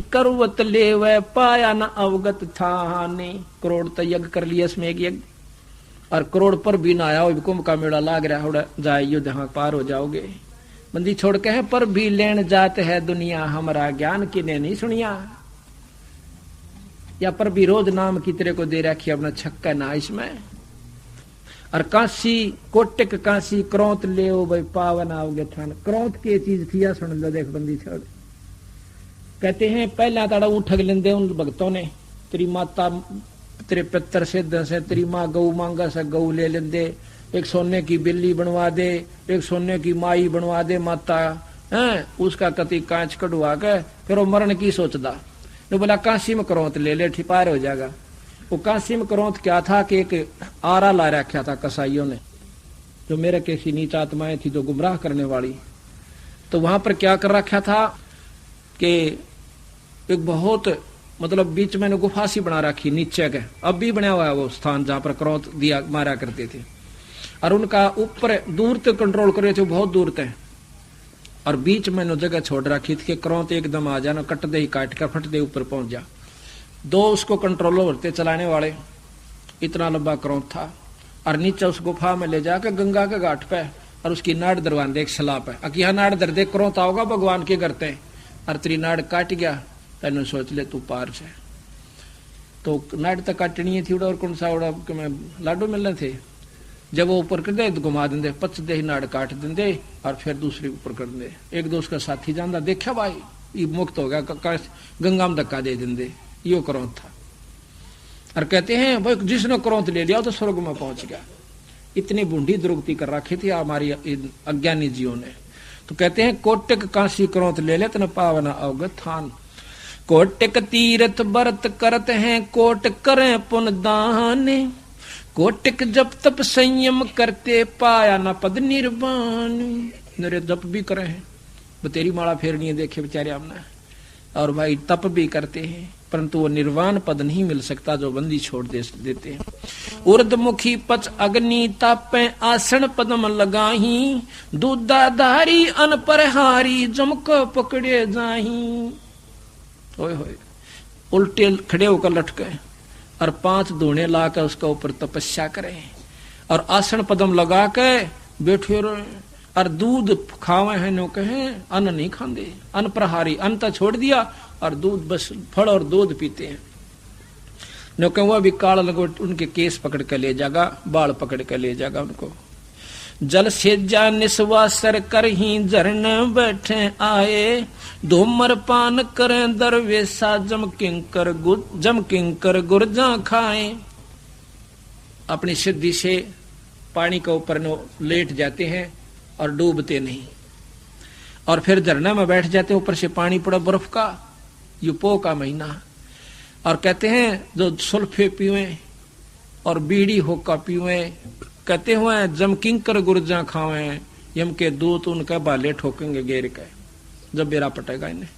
करुवत ले वह पाया न अवगत था ने। करोड़ तो यज्ञ कर लिया इसमें एक यज्ञ, और करोड़ पर भी ना आया, कुंभ का मेला लाग रहा है, जाए युद्ध हाँ पार हो जाओगे। बंदी छोड़ के है पर भी लेन जात है दुनिया, हमारा ज्ञान किने नहीं सुनिया। या पर भी रोज नाम की तेरे को दे रखी अपना छक्का ना इसमें। और काशी कोटिक काशी क्रोत ले भाई पावन आओगे थान। क्रोत की चीज थी या सुन लो, देख बंदी छोड़। कहते हैं पहला ताड़ा उठक लेंदे उन भक्तों ने, तेरी माता तेरे पितर सिद्ध से, तेरी माँ गऊ मांगा से गऊ ले लेंदे, एक सोने की बिल्ली बनवा दे, एक सोने की माई बनवा दे माता है, उसका कति कांच कटवा के फिर वो मरण की सोचदा। तो बोला काशी में क्रोत ले ले ठिपार हो जाएगा। वो काशी में क्रोत क्या था कि एक आरा ला रखा था कसाईयों ने, जो मेरे कैसी नीच आत्माएं थी जो गुमराह करने वाली। तो वहां पर क्या कर रखा था कि एक बहुत मतलब बीच में गुफा सी बना रखी नीचे के, अब भी बना हुआ है वो स्थान जहां पर क्रोत दिया मारा करते थे। और उनका ऊपर दूर तक कंट्रोल कर रहे थे, बहुत दूर तक, और बीच में जगह छोड़ रखी थी कि क्रोत एकदम आ जाना, कट दे ही काट कर फट दे ऊपर पहुंच जा। दो उसको कंट्रोलर होते चलाने वाले, इतना लंबा क्रोत था। और नीचे उस गुफा में ले जाकर गंगा के घाट पे और उसकी नाड़ दरवान दे, एक सलाब है अकिया नाड़ दर दे, क्रोत आओगा भगवान के करते, और तेरी नाड़ काट गया तेन सोच ले तू पार से। तो नाड़ तक काटनी थी और कौन सा उड़ा कि मैं लाडू मिलने थे। जब वो ऊपर कर दे तो घुमा देंगे, पच दे नाड़ काट देंगे और फिर दूसरी ऊपर कर दे। एक दो उसका साथी जानता, देखा भाई ये मुक्त हो गया, गंगा में धक्का दे देंगे, यो क्रोध था। और कहते हैं भाई जिसने क्रोध ले लिया तो स्वर्ग में पहुंच गया। इतनी बूढ़ी दुर्गति कर रखी थी हमारी अज्ञानी जीवों ने। तो कहते हैं कोटिक काशी क्रोध ले ले तन पावना अवगत थान। कोटिक तीरथ बरत करत हैं, कोट करें पुन दान। कोटिक जप तप संयम करते, पाया न पद निर्वाण। मेरे जप भी करे हैं, बतेरी माला फेरनी है, देखे बेचारे हमने, और भाई तप भी करते हैं, परंतु वो निर्वाण पद नहीं मिल सकता जो बंदी छोड़ देते हैं। उर्दमुखी पच अग्नि तापे, आसन पदम लगाही। दूधाधारी अनपरहारी, जमको पकड़े जाही। होए होए उल्टे खड़े होकर लटके और 5 धूणे लाकर उसका ऊपर तपस्या करें, और आसन पदम लगा के बैठे रहे, और दूध खावे हैं नो कहे, अन्न नहीं खाते। अन्न प्रहारी, अन्न तो छोड़ दिया और दूध बस फल और दूध पीते हैं। नो कहे वह भी काल लगो, उनके केस पकड़ कर ले जाएगा, बाल पकड़ कर ले जाएगा उनको। जल सेजा निस्वासर कर ही झरन बैठे आए। धूमर पान करें दरवेशा, जम किंकर गुर्जा खाए। अपनी सिद्धि से पानी के ऊपर लेट जाते हैं और डूबते नहीं, और फिर झरना में बैठ जाते हैं, ऊपर से पानी पड़ा बर्फ का, युपो का महीना। और कहते हैं जो सुल्फे पीवे और बीड़ी होका पीवे, कहते हुए जम किंकर गुर्जा खावे, यम के दूत उनका बाले ठोकेंगे गेर के जब बेरा पटेगा इन्हें।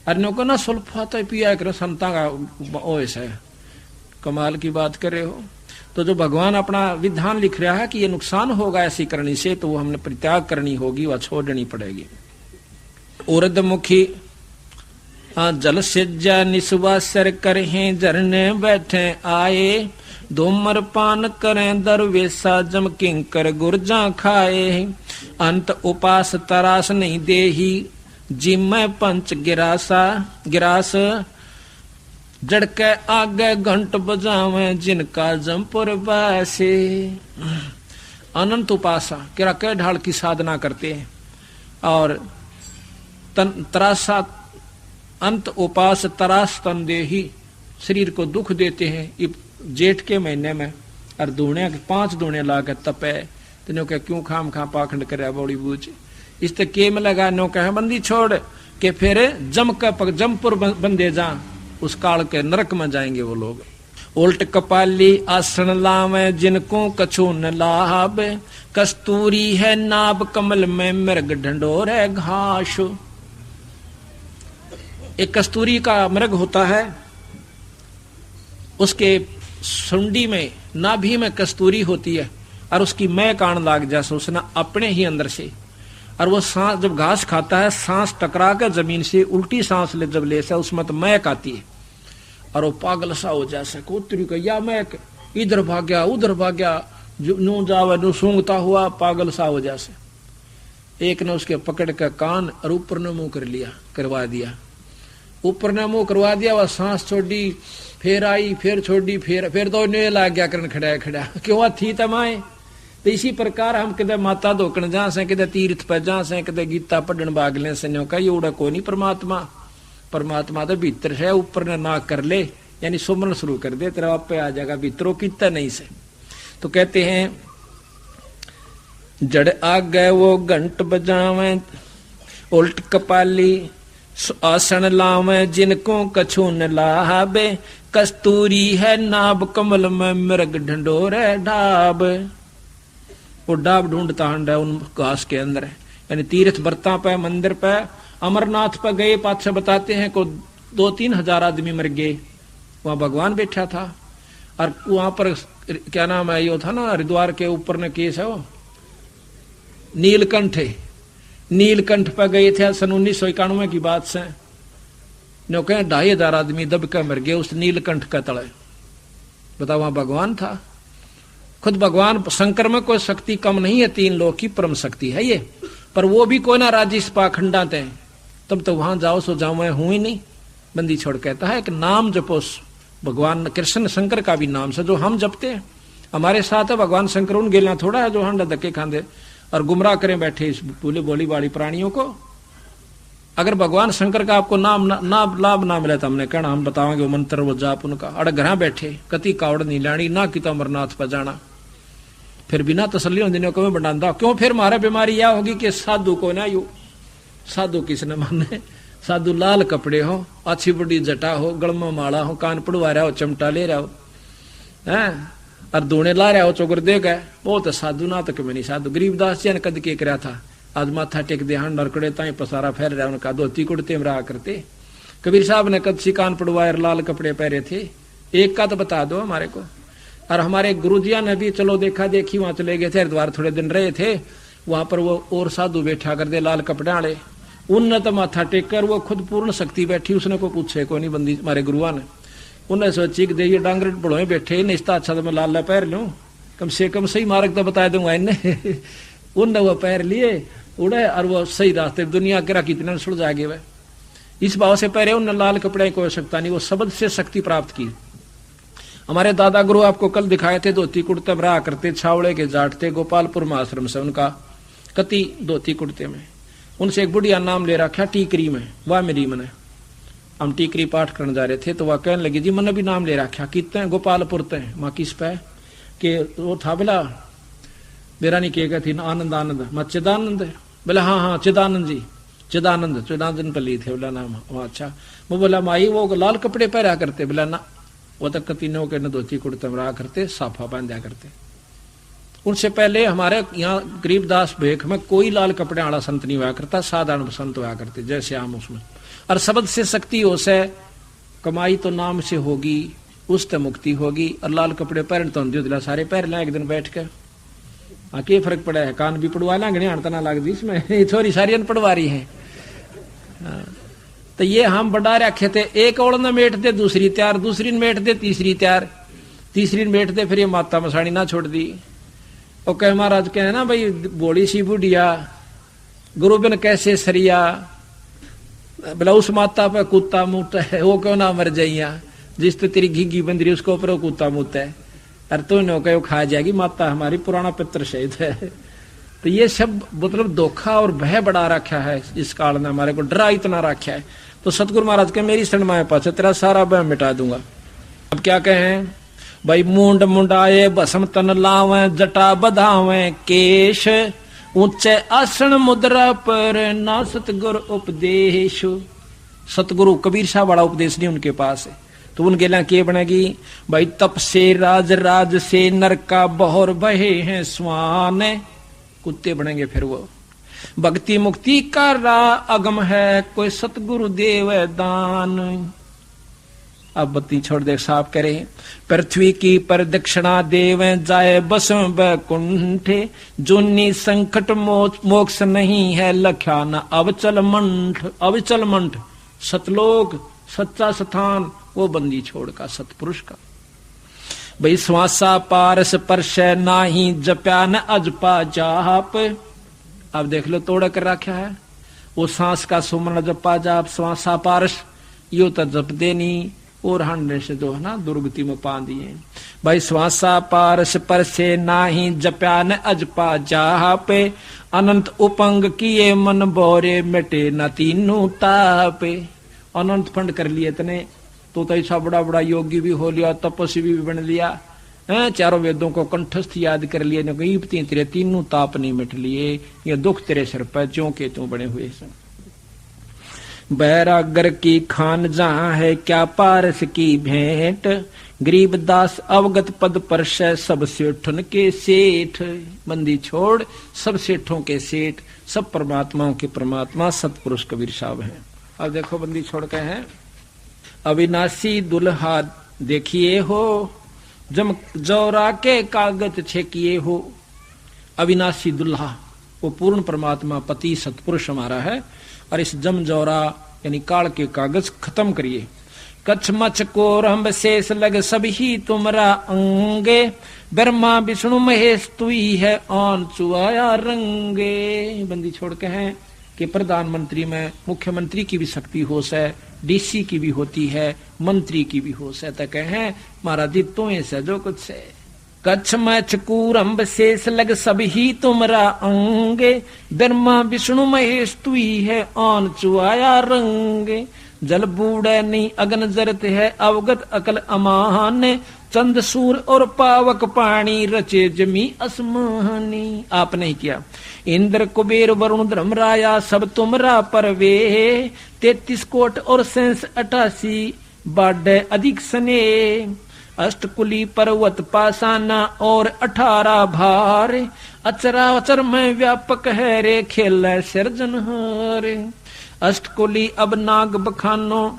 अरे को ना सुल्फा तो पिया करो, संता का ओएस है, कमाल की बात कर रहे हो। तो जो भगवान अपना विधान लिख रहा है कि ये नुकसान होगा ऐसी करनी से, तो वो हमने परित्याग करनी होगी, वह छोड़नी पड़ेगी। उर्दमुखी जल सेजा निस्वासर करें, झरने बैठे आए। धूमर पान करें दरवेशा, जम किंकर गुर्जा खाए। अंत उपास तरास नहीं देही, जिम पंच गिरास। जड़के आगे घंट बजावे, जिनका जमपुर बासे। अनंत उपासा किरा के ढाल की साधना करते हैं, और तरासा अंत उपास तरास तन देही, शरीर को दुख देते हैं जेठ के महीने में। और धूणे 5 धूणे ला के तपे, तेनो के क्यों खाम खा पाखंड करे बड़ी बूझ। इस तक के में लगा नो कहे बंदी छोड़ के फिर जमपुर बंदे जा, उस काल के नरक में जाएंगे वो लोग। उल्ट कपाली आसन लावे, जिनको कछु न लाभ। कस्तूरी है नाभ कमल में, मृग ढंडोर है घास। एक कस्तूरी का मृग होता है, उसके सुंडी में नाभि में कस्तूरी होती है, और उसकी मैं कान लाग जैसे उसने अपने ही अंदर से, और वो सांस जब घास खाता है, सांस टकरा कर जमीन से उल्टी सांस ले जब ले उसमें तो महक आती है और वो पागल सा हो जाए कोतरी का या महक इधर भाग गया उधर भाग गया, नू जावे नू सूंघता हुआ पागल सा हो जाए। एक ने उसके पकड़ कर कान और ऊपर ने मुंह कर लिया, करवा दिया, ऊपर ने मुंह करवा दिया। वह सांस छोड़ी, फिर आई, फिर छोड़ी, फिर तो ने लाग गया करन खड़ा खड़ा क्यों थी तमाए। तो इसी प्रकार हम कदे माता धोकन जा से, कदे तीर्थ पर जा से, कदे गीता पढ़न बागले से का ये उड़ा को नहीं परमात्मा। परमात्मा तो भीतर है, ऊपर ने ना कर ले यानी सुमरन शुरू कर दे, तेरा आप पे आ जाएगा भीतरों कितना नहीं से। तो कहते हैं जड़ आ गए वो घंट बजावे, उल्ट कपाली आसन लावे, जिनको कछु न लावे, कस्तूरी है नाभ कमल में मृग ढंडोर है ढाब। वो डाब ढूंढता हंड है उन घास के अंदर, यानी तीर्थ बरता पे मंदिर पे अमरनाथ पे गए, पाछे बताते हैं को 2-3 हजार आदमी मर गए, वहां भगवान बैठा था। और वहां पर क्या नाम है यो था ना, हरिद्वार के ऊपर ने केस है वो नीलकंठ है, नीलकंठ पर गए थे सन 1991 की बात से, नो कहे 2500 आदमी दब कर मर गए उस नीलकंठ का तले। बताओ वहां भगवान था, खुद भगवान शंकर में कोई शक्ति कम नहीं है, 3 लोक की परम शक्ति है ये, पर वो भी कोई ना राजिस पाखंडाते हैं, तब तो वहां जाओ सो जाओ मैं हूं ही नहीं। बंदी छोड़ कहता है कि नाम जपो भगवान कृष्ण शंकर का भी नाम से जो हम जपते हैं, हमारे साथ है भगवान शंकर, उन गेला थोड़ा है जो हांडा धक्के खांदे और गुमराह करें बैठे इस बोले बोली वाली प्राणियों को। अगर भगवान शंकर का आपको नाम लाभ ना मिले तो हमने कहना हम बताओगे वो मंत्र वो जाप उनका, अड़ घर बैठे कति कावड़ नहीं लानी ना कि तो अमरनाथ पर जाना, फिर बिना तसल्ली होने को बढ़ाता क्यों। फिर मारे बीमारी यह होगी कि साधु को ना यू साधु किसने माने, साधु लाल कपड़े हो, अच्छी बड़ी जटा हो, गलमा माला हो, कान पड़वा रहा हो, चमटा ले रहा हो है और दोने ला रहा हो, चोकर देगा वो तो साधु ना, तो क्यों नहीं साधु। गरीबदास जी ने कद के करा था, आज माथा टेक दे हाँ नरकड़े ताई पसारा फैल रहा, उनका धोती कुड़ते में रहा करते। कबीर साहब ने कद सी कान पड़वाए लाल कपड़े पहरे थे, एक का तो बता दो हमारे को। और हमारे गुरुजिया ने भी चलो देखा देखी वहां चले गए थे, हरिद्वार थोड़े दिन रहे थे, वहां पर वो और साधु बैठा कर दे लाल कपड़े वाले, उनने तो माथा टेक कर वो खुद पूर्ण शक्ति बैठी, उसने को पूछे को नहीं बंदी हमारे गुरुआ ने। उन्हें सोची कि देखिए डांगर बड़ोए बैठे निस्ता अच्छा तो मैं लाल पैर लूं, कम से कम सही मार्ग तो बता दूंगा इन्हें। उनने वो पैर लिए उड़े और वो सही रास्ते दुनिया के कितने सुड़ जागे वह, इस भाव से पहले उन लाल कपड़े को आवश्यकता नहीं, वो शब्द से शक्ति प्राप्त की। हमारे दादा गुरु आपको कल दिखाए थे, धोती कुर्ते में रहा करते, छावड़े के जाट थे, गोपालपुर में आश्रम से उनका कति धोती कुर्ते में। उनसे एक बुढ़िया नाम ले रखा टीकरी में, वह मेरी मने हम टीकरी पाठ करने जा रहे थे, तो वह कहने लगी जी मैंने भी नाम ले रखा, कितने गोपालपुर ते माँ किस पे के वो था बोला मेरा नहीं कहेगा थी आनंद आनंद मैं चिदानंद है, बोला हाँ हाँ चिदानंद जी, चिदानंद पली थे बोला नाम। अच्छा वो बोला माई वो लाल कपड़े पहरा करते, बोला ना वो तो कतीनों के न धोती कुर्ते में रहा करते, साफा बांधा करते। उनसे पहले हमारे यहाँ गरीबदास भेख में कोई लाल कपड़े वाला संत नहीं हुआ करता, साधारण संत हुआ करते जैसे हम उसमें। और शब्द से शक्ति हो से कमाई तो नाम से होगी, उससे मुक्ति होगी, और लाल कपड़े पहन तो दिला सारे पहर लें एक दिन बैठ के, क्या फर्क पड़ा है, कान भी पड़वा लेंगे नहीं हड़ता ना लग दी इसमें, छोरी सारी पड़वा रही है। तो ये हम बढ़ा रखे थे, एक ओड़ न मेट दे दूसरी तैयार, दूसरी न मेट दे तीसरी तैयार, तीसरी न मेट दे फिर ये माता मसाणी ना छोड़ दी। और कह महाराज कहे ना भाई बोली सी बुढ़िया गुरु बिन कैसे सरिया, बोला उस माता पे कुत्ता मुँहता है वो क्यों ना मर जाइया, जिस तो तेरी घीघी बंद रही उसको ऊपर कुत्ता मुँहता है, अरे तो नो कहो खा जाएगी माता हमारी, पुराना पित्र शहीद है। तो ये सब मतलब धोखा और भय बढ़ा रखा है इस काल ने, हमारे को डरा इतना रखा है। तो सतगुरु महाराज के मेरी शरण में पास तेरा सारा भय मिटा दूंगा। अब क्या कहें भाई, मूंड मुंडाए भस्म तन लावे, जटा बधावे केश, ऊंचे आसन मुद्रा पर ना सतगुरु उपदेश। सतगुरु कबीर साहब बड़ा उपदेश नहीं उनके पास है, तो उनके लिए क्या बनेगी भाई, तप से राज राज से नर का बहोर बहे हैं स्वान, कुत्ते बनेंगे फिर वो। भक्ति मुक्ति का रा अगम है, कोई सतगुरु देव दान। अब बत्ती छोड़ दे साफ करे। पृथ्वी की प्रदक्षिणा देवे जाए बस बैकुंठे, जोनी संकट मोक्ष नहीं है लख्या न अवचल मंठ। अविचल मंठ सतलोक सच्चा स्थान, वो बंदी छोड़ का सतपुरुष का। भाई श्वासा पारस परश नाही जप्या न अजपा जाप। अब देख लो तोड़ कर रखा है वो सांस का सुमन जपा जाप श्वासा पारस यो तो जप देनी और हंडे से जो है ना दुर्गति में पा दिए। भाई श्वासा पारस परसे नाही जप्या न अजपा जापे, अनंत उपंग किए मन बोरे मिटे न तीनों तापे। अनंत फंड कर लिए इतने तो ऐसा बड़ा बड़ा योगी भी हो लिया, तपस्वी भी बन लिया, चारों वेदों को कंठस्थ याद कर लिए, न तेरे तीनों ताप नहीं मिट लिए, ये दुख तेरे सिर पर ज्यों के त्यों बने हुए हैं। बैरागर की खान जहां है क्या पारस की भेंट, गरीबदास अवगत पद पर सब सेठन के सेठ। बंदी छोड़ सब सेठों के सेठ, सब परमात्माओं के परमात्मा सतपुरुष कबीर साहब हैं। अब देखो बंदी छोड़ के हैं, अविनाशी दुल्हा देखिए हो, जम जौरा के कागज छेकिए हो। अविनाशी दुल्हा वो पूर्ण परमात्मा पति सतपुरुष हमारा है, और इस जम जौरा यानी काल के कागज खत्म करिए। कच्छ मच को रंभ शेष लग सभी तुमरा अंगे, ब्रह्मा विष्णु महेश तुई है आन चुआया रंगे। बंदी छोड़ के हैं कि प्रधानमंत्री में मुख्यमंत्री की भी शक्ति होश है, डीसी की भी होती है, मंत्री की भी होश है, तो कहें महाराज जी तो ऐसा जो कुछ है। कच्छ मच कूरंभ शेष लग सभी तुमरा अंगे, ब्रह्मा विष्णु महेश तुई है आन चुआया रंगे। जल बूढ़े नहीं अगन जरत है अवगत अकल अमान, चंद सूर और पावक पानी रचे जमी असमानी। आपने ही किया। इंद्र कुबेर वरुण धर्मराया सब तुमरा परवे, 33 कोट और 88 बाढ़ अधिक सने। अष्टकुली पर्वत पासाना और 18 भार, अचराचर में व्यापक है रे खेल सर्जनहारे। अष्टकुली अब नाग बखानो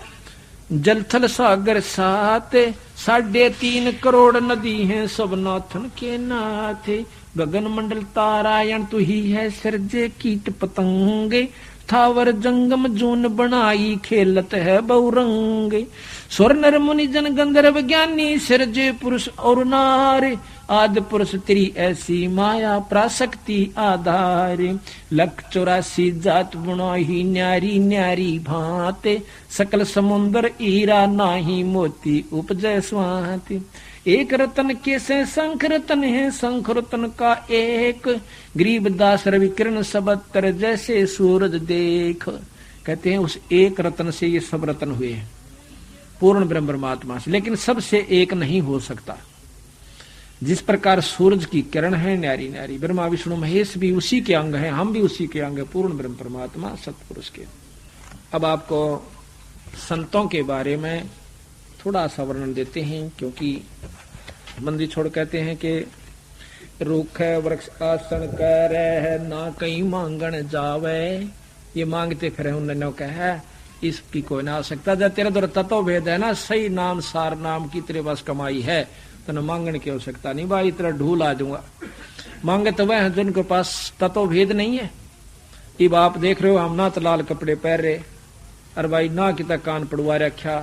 जलथल सागर साथ, 3.5 करोड़ नदी हैं सब नाथन के नाथे। गगन मंडल तारायण तू ही है सर्जे कीट पतंगे, थावर जंगम जून बनाई खेलत है बहुरंगे। स्वर नर मुनि जन गंधर्व ज्ञानी सिरजे पुरुष और नारे, आदि पुरुष तेरी ऐसी माया प्राशक्ति आधारे। 184 जात बुनाही न्यारी न्यारी भांते, सकल समुंदर ईरा नाही मोती उपजय स्वाति। एक रतन के से शंख रतन है शंख रतन का एक, गरीबदास रवि किरण सबतर जैसे सूरज देख। कहते हैं उस एक रतन से ये सब रतन हुए हैं पूर्ण ब्रह्म परमात्मा से, लेकिन सबसे एक नहीं हो सकता। जिस प्रकार सूरज की किरण है न्यारी न्यारी, ब्रह्मा विष्णु महेश भी उसी के अंग हैं, हम भी उसी के अंग हैं, पूर्ण ब्रह्म परमात्मा सतपुरुष के। अब आपको संतों के बारे में थोड़ा सा वर्णन देते हैं, क्योंकि बंदी छोड़ कहते हैं कि रूख वृक्ष आसन कर ना कहीं मांगन जावे। ये मांगते फिर उन्होंने कहा इसकी कोई ना आवश्यकता, जब तेरे द्वारा तत्व भेद है ना, सही नाम सार नाम की तेरे पास कमाई है, तो मांगने की आवश्यकता नहीं। भाई तेरा ढूल आ जाऊंगा। मांगे तो वह जिनके पास तत्व भेद नहीं है। अब आप देख रहे हो हम ना तो लाल कपड़े पहन रहे, और भाई ना कि कान पड़वा रखा,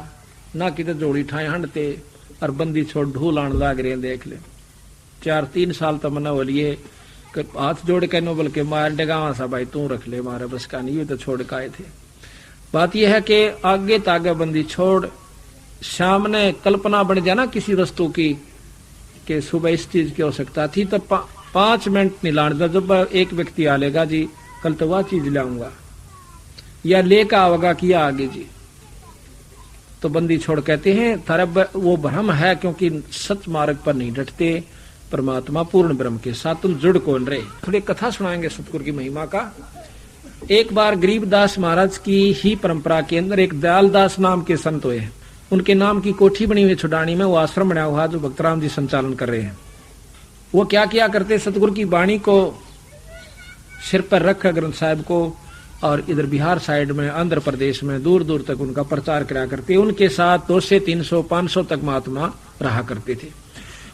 ना कि जोड़ी ठाए हंडते, और बंदी छोड़ ढूल आने लाग रहे हैं। देख ले 4-3 साल तो मना हो लिए, हाथ जोड़ के नो बल्कि मार डगा सा भाई तू रख ले, मारे बस का नहीं तो छोड़ के आए थे। बात यह है कि आगे तागे बंदी छोड़, सामने कल्पना बन जाए ना किसी वस्तु की कि सुबह इस चीज की आवश्यकता थी, तो 5 मिनट नहीं लाने। जब एक व्यक्ति आ लेगा जी कल तो वह चीज लाऊंगा, या लेकर आवेगा किया आगे जी, तो बंदी छोड़ कहते हैं थारा वो भ्रम है, क्योंकि सच मार्ग पर नहीं डटते। परमात्मा पूर्ण ब्रह्म के साथ तुम जुड़ कौन रहे। थोड़ी कथा सुनाएंगे सतगुरु की महिमा का। एक बार गरीबदास महाराज की ही परंपरा के अंदर एक दयालदास नाम के संत हुए। उनके नाम की कोठी बनी हुई छुडानी में, वो आश्रम बना हुआ जो भक्तराम जी संचालन कर रहे हैं। वो क्या किया करते, सतगुरु की वाणी को सिर पर रख ग्रंथ साहिब को और इधर बिहार साइड में, आंध्र प्रदेश में दूर दूर तक उनका प्रचार करा करते। उनके साथ 200, 300, 500 तक महात्मा रहा करते थे।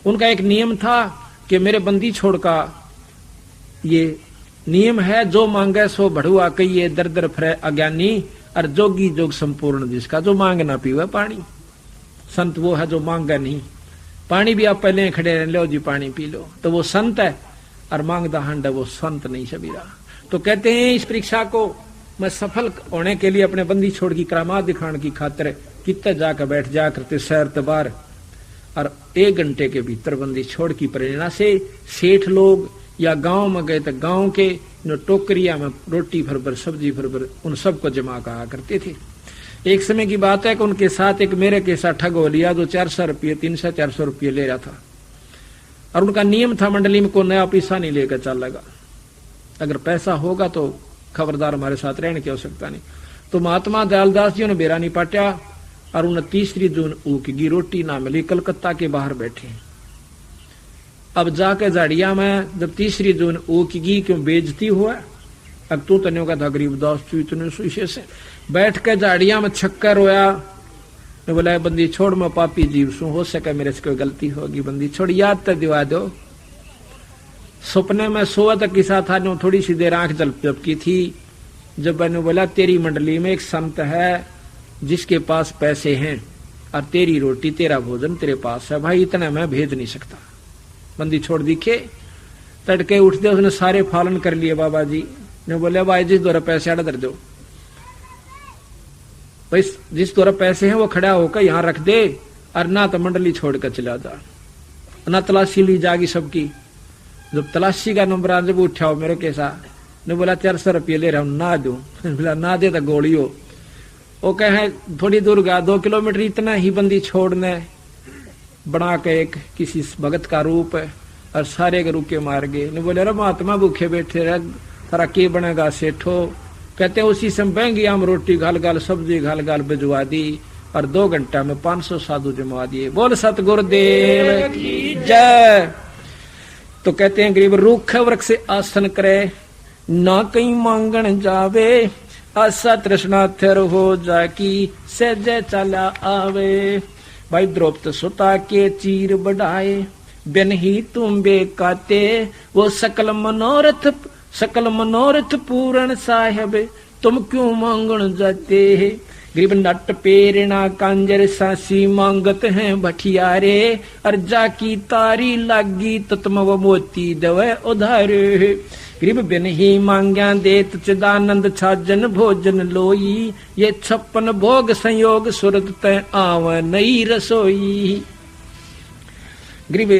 उनका एक नियम था कि मेरे बंदी छोड़ का ये नियम है, जो मांगे सो बढ़ुआ कहिए, दर दर फिरे अज्ञानी, और जोगी जोग संपूर्ण जिसका, जो मांग ना पीवे पानी। संत वो है जो मांगा नहीं। पानी भी आप पहले खड़े रह लो जी, पानी पी लो, तो वो संत है। और मांगदा हंड है वो संत नहीं सबीरा। तो कहते हैं इस परीक्षा को मैं सफल होने के लिए अपने बंदी छोड़ की करामात दिखाने की खातिर कितने जाकर बैठ जा करते शहर तबार, और 1 घंटे के भीतर बंदी छोड़ की प्रेरणा से सेठ लोग या गांव में गए तो गांव के टोकरिया में रोटी भर सब्जी भर उन सबको जमा कहा करते थे। एक समय की बात है कि उनके साथ एक मेरे के साथ ठग हो लिया जो 400 रुपये 300-400 रुपये ले रहा था। और उनका नियम था मंडली में को नया पैसा नहीं लेकर चलेगा, अगर पैसा होगा तो खबरदार हमारे साथ रहने की आवश्यकता नहीं। तो महात्मा दयालदास जी ने बेरा नहीं पाटा और 29 जून ऊकी रोटी ना मिली, कलकत्ता के बाहर बैठे। अब जाके झाड़िया में जब 30 जून ऊकी क्यों बेइज्जती हुआ, अब तू तने का था गरीबदास तू इतने शीशे से बैठ के झाड़िया में छक्कर रोया। मैं बोला बंदी छोड़, मैं पापी जीव सू, हो सके मेरे से कोई गलती होगी, बंदी छोड़, याद तो दिवा दो। सपने में सोआ तक के साथ आज थोड़ी सी देर आंख झपकी थी, जब मैंने बोला तेरी मंडली में एक संत है जिसके पास पैसे हैं और तेरी रोटी तेरा भोजन तेरे पास है, भाई इतना मैं भेज नहीं सकता। बंदी छोड़ दिखे, तड़के उठते उसने सारे फालन कर लिए। बाबा जी ने बोले भाई जिस द्वारा पैसे आड़ा दर दो, भाई जिस द्वारा पैसे हैं वो खड़ा होकर यहाँ रख दे, और ना तो मंडली छोड़कर चला जा, ना तलाशी ली जागी सबकी। जब तलाशी का नंबर जब उठाओ मेरे के साथ ने बोला 400 रुपये ले रहा हूं, ना दू, बोला ना दे तो गोली हो। वो कहे थोड़ी दूर गया 2 किलोमीटर, इतना ही बंदी छोड़ने बना के एक किसी भगत का रूप है और सारे के रुके मार गए। ने बोले अरे महात्मा भूखे बैठे रह, सारा के बनेगा सेठो। कहते उसी समय बहंगी हम रोटी घाल घाल सब्जी घाल घाल भिजवा दी और 2 घंटा में 500 साधु जमा दिए। बोल सतगुरुदेव की जय। तो कहते हैं गरीब रूख वृक्ष से आसन करे, ना कहीं मांगन जावे, आशा तृष्णा थिर हो जाकी, सहजे चला आवे। भाई द्रौपद सुता के चीर बढ़ाए, बिन ही तुम बेकाते, वो सकल मनोरथ पूर्ण साहेब, तुम क्यों मांगन जाते। गरीब नट पेरना कांजर सासी मांगत हैं भटियारे, और जाकी तारी लागी तो तुम वो मोती दवे उधारे। गरीब बिन ही मांग्या देत चिदानंद छाजन भोजन लोई, ये 56 भोग संयोग सुरत तय आव नई रसोई। गरीब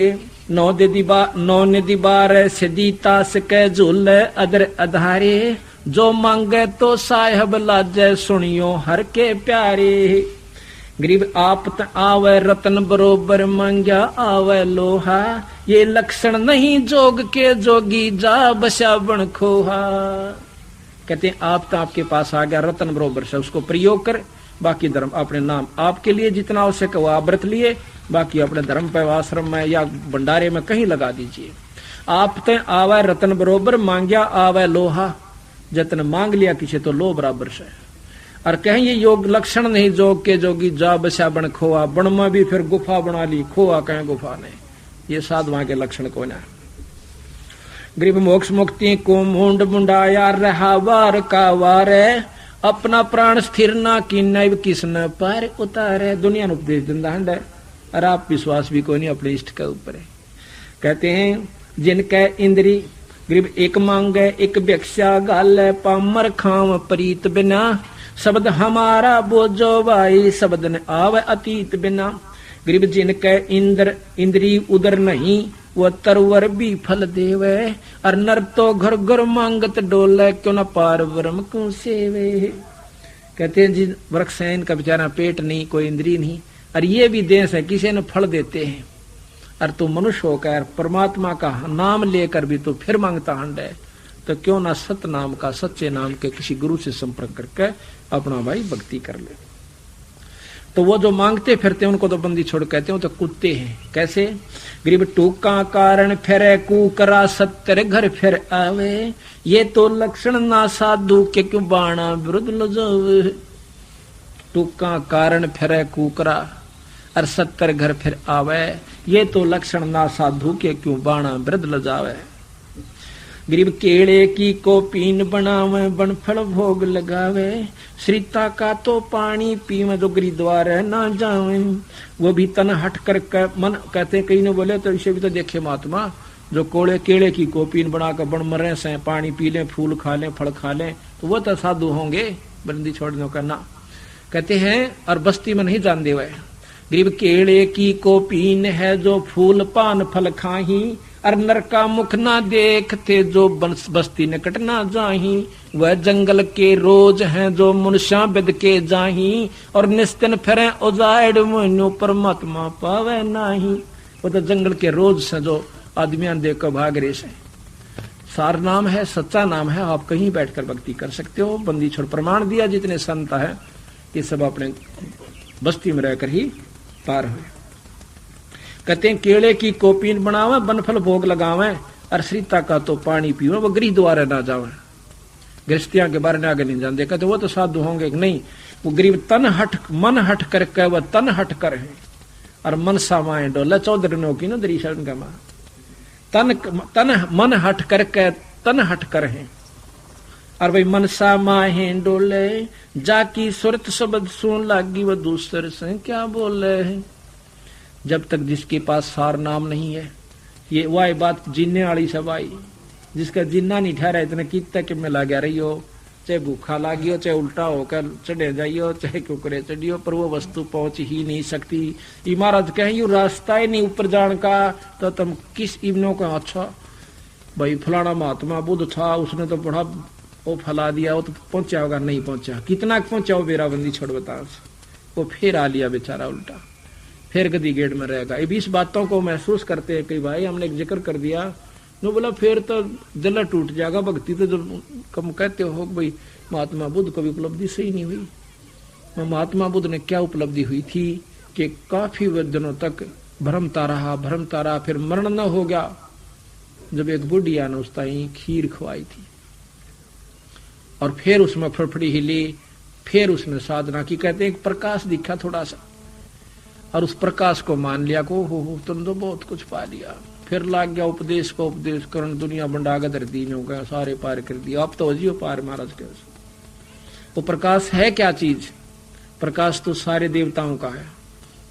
नौ निधि बार सिद्धि तास के झूल अदर अधारे, जो मांगे तो साहेब लाजे सुनियो हर के प्यारे। गरीब आप आवे रतन बरोबर मांग्या आवे लोहा, ये लक्षण नहीं जोग के जोगी जा बसा बन खोहा। कहते हैं आप तो आपके पास आ गया रतन बरोबर से, उसको प्रयोग कर, बाकी धर्म अपने नाम आपके लिए जितना आवश्यक है वो आप व्रत लिए, बाकी अपने धर्म पे आश्रम में या भंडारे में कहीं लगा दीजिए। आप तो आवे रतन बरोबर मांग्या आवे लोहा, जतन मांग लिया किसी तो लो बराबर से। और कहें ये योग लक्षण नहीं जोग के जोगी जा बसा बन खोआ, बन में भी फिर गुफा बना ली, खोआ कहें गुफा नहीं, ये साधुआ के लक्षण को ना। गरीब मोक्ष मुक्ति को मुंड मुंडाया रहा वार का वार, अपना प्राण स्थिर ना की नैव किसन पर उतारे। दुनिया ने उपदेश दिंदा है और आप विश्वास भी कोई नहीं अपने इष्ट के ऊपर है। कहते हैं जिनके इंद्री गरीब एक मांगे एक भिक्षा गाल, पामर खाम प्रीत बिना, शब्द हमारा बोझो भाई शब्द न आवे अतीत बिना। गरीब जिनके इंद्री उदर नहीं, वो तरवर भी फल देवे, और नर तो घर घर मांगत डोले, क्यों न पार ब्रह्म क्यों सेवे। कहते हैं जिन वृक्ष है इनका बेचारा पेट नहीं, कोई इंद्री नहीं, और ये भी देश है किसी ने फल देते हैं, और तू मनुष्य होकर परमात्मा का नाम लेकर भी तो फिर मांगता हंड है, तो क्यों ना सत नाम का सच्चे नाम के किसी गुरु से संपर्क करके अपना भाई भक्ति कर ले। तो वो जो मांगते फिरते उनको तो बंदी छोड़ कहते हैं, वो तो कुत्ते हैं। कैसे? गरीब टूका कारण फिरे कुकरा 70 घर फिर आवे, ये तो लक्षण ना साधु के क्यों बाणा विरुद्ध लजावे। टूका कारण फिरे कुकरा और 70 घर फिर आवे, ये तो लक्षण ना साधु के क्यों बाणा विरुद्ध लजावे। गरीब केले की कोपीन बनावे, बनफल भोग लगावे, श्रीता का तो पानी पीवे जो गिरिद्वार ना जावे। वो भी तन हट कर मन कहते, कहीं ने बोले तो इसे भी तो देखे महात्मा, जो केले की कोपीन बनाकर बन मरे से पानी पी लें, फूल खा लें, फल खा लें, तो वो तो साधु होंगे, बंदी छोड़ने का ना। कहते हैं और बस्ती में नहीं जान दे। गरीब केले की कोपीन है जो फूल पान फल खाही, और नर का मुख ना देखते जो बस्ती निकट ना जाही। वह जंगल के रोज हैं जो मुनशा बिद के जाही, और निस्तिन फिरे उजाड़ मनु परमात्मा पावे नाही। वो तो जंगल के रोज से जो आदमियां देख कर भाग रहे से। सार नाम है, सच्चा नाम है, आप कहीं बैठकर भक्ति कर सकते हो। बंदी छोड़ प्रमाण दिया, जितने संत है ये सब अपने बस्ती में रहकर ही पार हुए। कहते हैं केले की कोपीन बनावे, बनफल भोग लगावे, और श्रीता का तो पानी पीवे, वो गृह द्वारे ना जावे। गृहस्थियां के बारे में आगे नहीं जानते। कहते वो तो साधु होंगे नहीं, वो गरीब तन हट मन हट करके वह तन हट कर है, और मन सामाए डोला 14 दिनों की ना दरीशन का मां तन मन हट करके तन हट कर है, और भाई मनसा माहे डोले, जाकी सुरत शब्द सुन लागी वह दूसरे से क्या बोले। जब तक जिसके पास सार नाम नहीं है, ये वह बात जीने वाली सब आई, जिसका जिन्ना नहीं ठहरा इतने कितने के में लगा रही हो, चाहे भूखा लागियो, चाहे उल्टा होकर चढ़े जाइयो, चाहे कुकरे चढ़ियो, पर वो वस्तु पहुंच ही नहीं सकती। इमारत कहें यू रास्ता ही नहीं ऊपर जाने का, तो तुम किस इब्नों का अच्छा भाई फलाना महात्मा बुद्ध था, उसने तो बड़ा वो फैला दिया, वो तो पहुंचा होगा, नहीं पहुंचा। कितना पहुंचा वो बेराबंदी छोड़ बता, वो फिर आ लिया बेचारा उल्टा, फिर गदी गेट में रहेगा। ये 20 बातों को महसूस करते हैं कई भाई, हमने एक जिक्र कर दिया, नो बोला फिर तो दिल टूट जाएगा। भक्ति तो जो कम कहते हो भाई महात्मा बुद्ध को भी उपलब्धि सही नहीं हुई। महात्मा बुद्ध ने क्या उपलब्धि हुई थी कि काफी दिनों तक भ्रमता रहा, फिर मरण न हो गया, जब एक बुढ़िया ने उस ताई खीर खवाई थी, और फिर उसमें फड़फड़ी हिली, फिर उसने साधना की। कहते हैं एक प्रकाश दिखा थोड़ा सा, और उस प्रकाश को मान लिया को हो तुम तो बहुत कुछ पा लिया। फिर लाग गया उपदेश को उपदेश करण, दुनिया बंडागा धरती में हो गया, सारे पार कर दिया। अब तो हो जियो पार महाराज के। वो प्रकाश है क्या चीज? प्रकाश तो सारे देवताओं का है,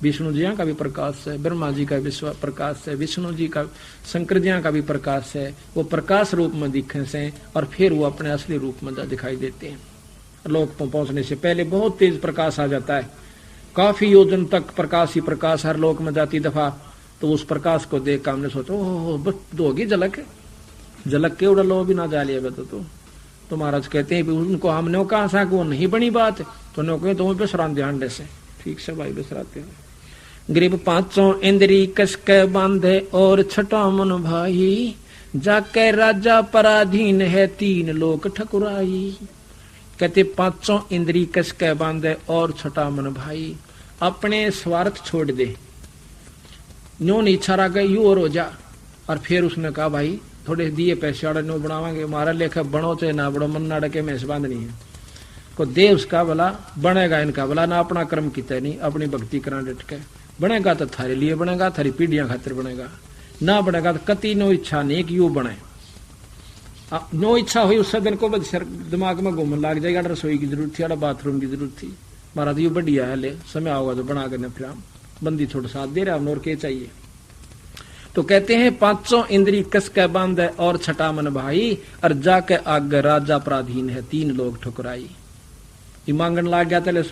विष्णु जी का भी प्रकाश है, ब्रह्मा जी का भी प्रकाश है, विष्णु जी का, शंकर जी का भी प्रकाश है। वो प्रकाश रूप में दिखे से, और फिर वो अपने असली रूप में दिखाई देते हैं। लोक पहुंचने से पहले बहुत तेज प्रकाश आ जाता है, काफी योजन तक प्रकाश ही प्रकाश हर लोक में जाती दफा। तो उस प्रकाश को देख हमने सोचा ओह बस दोगी झलक के उड़ा लो भी ना जा लिया। तो महाराज कहते हैं उनको हमने कहा सा कि वो नहीं बनी बात, तो उन्होंने कहा तुम्हें बेसरान ध्यान से। ठीक से भाई बेसराते हैं। गरीब 5 इंद्री कस के बांधे और छठा मन भाई, जाके राजा पराधीन है 3 लोक ठकुराई। कहते 5 इंद्री कस के बांधे और छठा मन भाई, अपने स्वार्थ छोड़ दे, न्यो नहीं इच्छा रहा यू और हो जा। और फिर उसने कहा भाई थोड़े दिए पैसे वाले नो बनावांगे, हमारा लेखा बनो चाहे ना बड़ो, मन नाड़ के मैस बांधनी है को दे उसका भला बनेगा, इनका भला ना अपना कर्म किता नहीं, अपनी भक्ति करा डट के बनेगा तो थारे लिए बनेगा, थारी पीढ़ियां खातिर बनेगा, ना बनेगा तो कति नो इच्छा नहीं कि यू बने। नो इच्छा हुई उस दिन को दिमाग में घूमने लग जाएगा, रसोई की जरूरत थी, बाथरूम की जरूरत थी, महाराज यू बढ़िया है, ले समय आओगा तो बना कर फिर बंदी थोड़ा साथ दे रहा और के चाहिए। तो कहते हैं 5 इंद्री कस के बांधे और छठा मन भाई, और जाके आगे राजा पराधीन है 3 लोग ठुकराई। मांगन लाग गया तो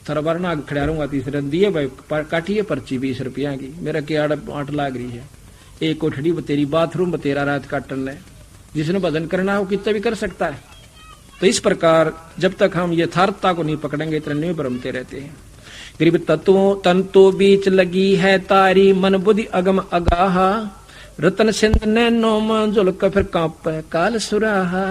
थरबार ना खड़ा रहूंगा, तीसरे दिए भाई काटिए पर्ची 20 रुपया की, मेरा क्या 8 लाग रही है, एक कोठड़ी बतेरी बाथरूम बतेरा रात काटन ले, जिसने भजन करना हो कितना भी कर सकता है। तो इस प्रकार जब तक हम यथार्थता को नहीं पकड़ेंगे इतने भ्रमते रहते हैं। गरीब तत्वों तंतु बीच लगी है तारी, मन बुद्धि अगम अगाहा, रतन सिंध ने नोम जुलक फिर कांप काल सुराहा।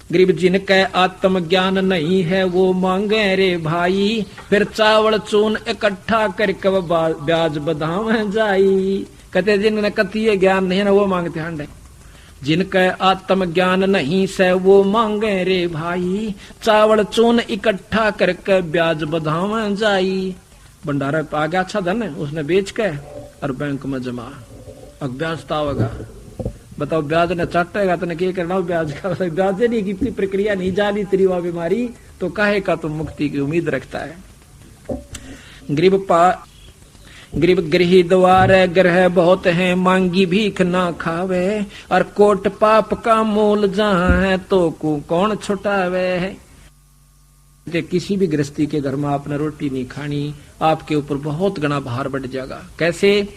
गरीब जिनके आत्मज्ञान नहीं है वो मांगे रे भाई, फिर चावल चून इकट्ठा करके वो ब्याज बधाव जाई। कहते जिनने कतीय ज्ञान नहीं है ना वो मांगते हंडे। जिनके आत्मज्ञान नहीं से वो मांगे रे भाई, चावल चून इकट्ठा करके ब्याज बधाव जाई। भंडारा पे आ गया अच्छा धन है, उसने बेच के और बैंक में जमा, अब ब्याज तो आवेगा। बताओ ब्याज ने चाटेगा तो क्या करना ब्याज का, ब्याज नहीं की प्रक्रिया नहीं जानी तेरी वह बीमारी तो काहे का तुम मुक्ति की उम्मीद रखता है। गरीब गृही द्वार ग्रह बहुत है, मांगी भीख ना खावे, और कोट पाप का मोल जहाँ है तो कौन छुटावे है। किसी भी गृहस्थी के घर में आपने रोटी नहीं खानी, आपके ऊपर बहुत गना भार बढ़ जाएगा। कैसे?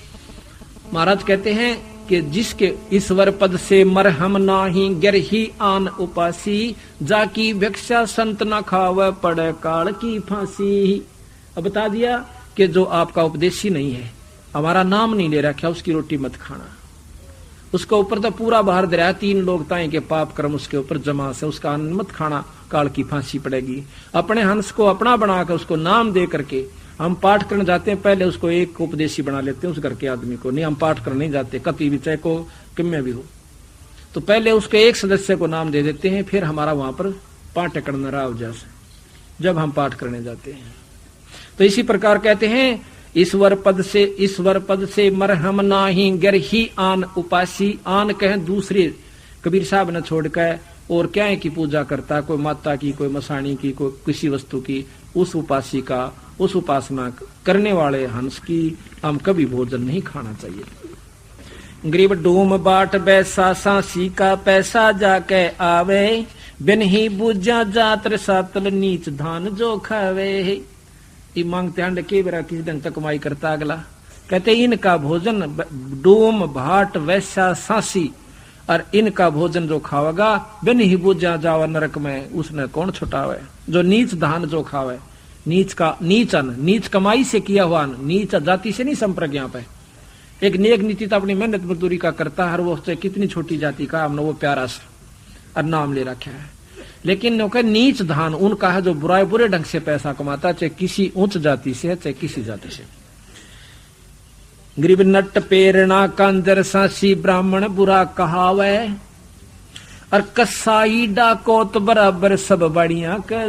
महाराज कहते हैं कि जिसके ईश्वर पद से मरहम नाही, गिरही आन उपासी, जाकी भिक्षा संत न खावे, पड़े काल की फांसी। अब बता दिया कि जो आपका उपदेशी नहीं है, हमारा नाम नहीं ले रखा, उसकी रोटी मत खाना। उसके ऊपर तो पूरा भार दे रहा है, 3 लोग ताए के पाप कर्म उसके ऊपर जमा से, उसका अन्न मत खाना, काल की फांसी पड़ेगी। अपने हंस को अपना बनाकर उसको नाम दे करके हम पाठ करने जाते हैं, पहले उसको एक उपदेशी बना लेते हैं उस घर के आदमी को। नहीं, हम पाठ करने नहीं जाते कभी भी, चाहे को किम्मे भी हो, तो पहले उसके एक सदस्य को नाम दे देते हैं, फिर हमारा वहां पर पाठ करना रहा जैसे जब हम पाठ करने जाते हैं। तो इसी प्रकार कहते हैं ईश्वर पद से मरहम नाही, गिरही आन उपासी। आन कहें दूसरे, कबीर साहब ने छोड़कर और क्या है की पूजा करता, कोई माता की, कोई मसाणी की, कोई किसी वस्तु की, उस उपासी का, उस उपासना करने वाले हंस की हम कभी भोजन नहीं खाना चाहिए। गरीब डूम बाट बैसा, सांसी का पैसा जाके आवे, बिन ही बुझा जातर सातल, नीच धान जो खावे। ये मांगते हैं के बेरा किसी ढंग तक कमाई करता अगला। कहते इनका भोजन डूम भाट वैसा सांसी, और इनका भोजन जो खावेगा बिन ही बुझा जावा नरक में, उसने कौन छुटावे। जो नीच धान जो खावे, नीच का नीच अन्न, नीच कमाई से किया हुआ अन्न, नीच जाति से नहीं संपर्क। यहाँ पे एक नेक नीति तो अपनी मेहनत मजदूरी का करता है, हर वो कितनी छोटी जाति का हमने वो प्यारा सा और नाम ले रखा है। लेकिन नीच धान उनका है जो बुरे ढंग से पैसा कमाता, चाहे किसी उच्च जाति से चाहे किसी जाति से। गरीब नट पेरना कंजर सांसी, ब्राह्मण बुरा कहावे, और कसाई डाकोत बराबर सब बढ़िया कह।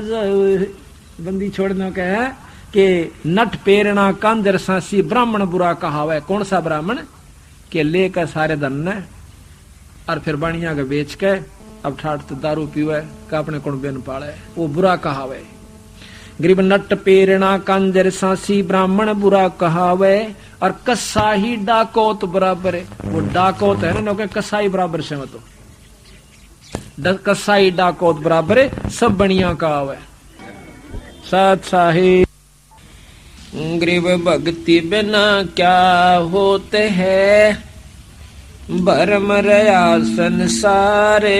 बंदी छोड़ने का है कि नट पेरना कांजर सांसी, ब्राह्मण बुरा कहावे। कौन सा ब्राह्मण? के लेकर सारे धन ने और फिर बढ़िया के बेच के अब ठाट तो दारू पीवे का अपने कौन बेन पाले, वो बुरा कहावे। गरीब नट पेरना कांजर सांसी, ब्राह्मण बुरा कहावे, और कसाई डाकोत बराबर है। वो डाकोत है ना, कसाई बराबर से मत, कसाई डाकोत बराबर है, सब बढ़िया कहावे। साथ साहिब गरीब भक्ति बिना क्या होते है, भरम रया संसारे,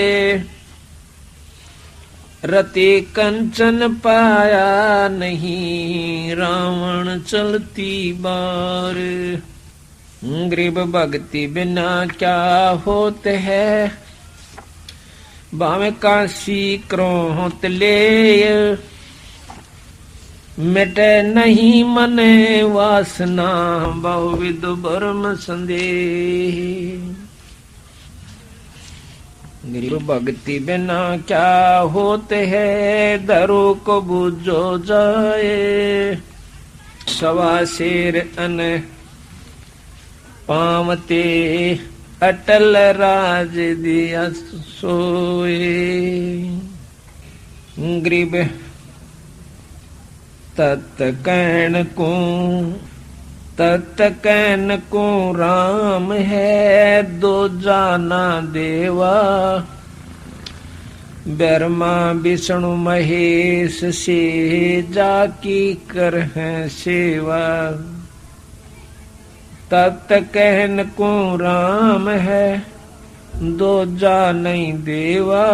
रति कंचन पाया नहीं, रावण चलती बार। गरीब भक्ति बिना क्या होते है, भावे काशी क्रोध ले, मिटे नहीं मने वासना, बहुविध भरम संदेह। गरीब भक्ति बिना क्या होते है, दरो को बुझो जाए, सवा शेर अन पावते, अटल राज दिया सोए। गरीब तत कहन को राम है, दो जाना देवा, ब्रह्मा विष्णु महेश से जाकी कर है सेवा। तत कहन को राम है, दो जाने देवा,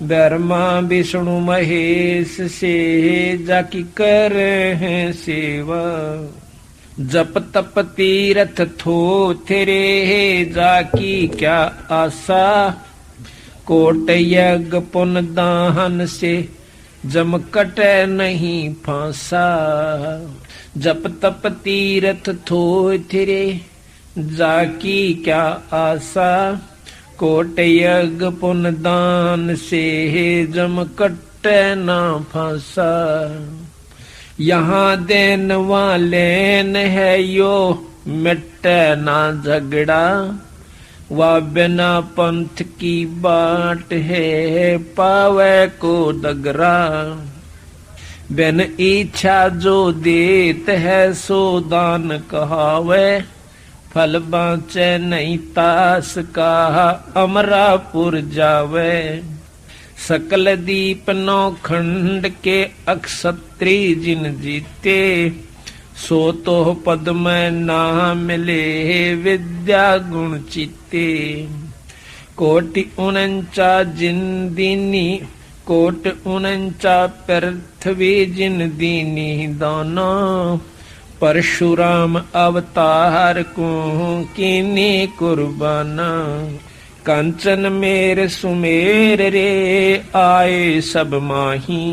ब्रह्मा विष्णु महेश से जाकी कर है सेवा। जप तप तीरथ थो तेरे, जाकी क्या आशा, कोट यज्ञ पुन दान से जम कटे नहीं फांसा। जप तप तीरथ थोय थिरे जाकी क्या आशा। कोट यज्ञ पुन दान से जम कटे ना फांसा। यहाँ देन वाले न है यो मिटे ना झगड़ा। वह बिना पंथ की बाट है पावे को दगरा। बिन इच्छा जो देत है सो दान कहावे। फल बाँचे नहीं तास का अमरापुर जावे। सकल दीप नौ खंड के अक्षत्री जिन जीते। सो तो पद में ना मिले विद्या गुण चित्ते। कोटि 49 जिन दीनी कोट 49 पृथ्वी जिन दीनी दोनों। परशुराम अवतार को कीनी कुर्बाना। कंचन मेर सुमेर रे आए सब माही।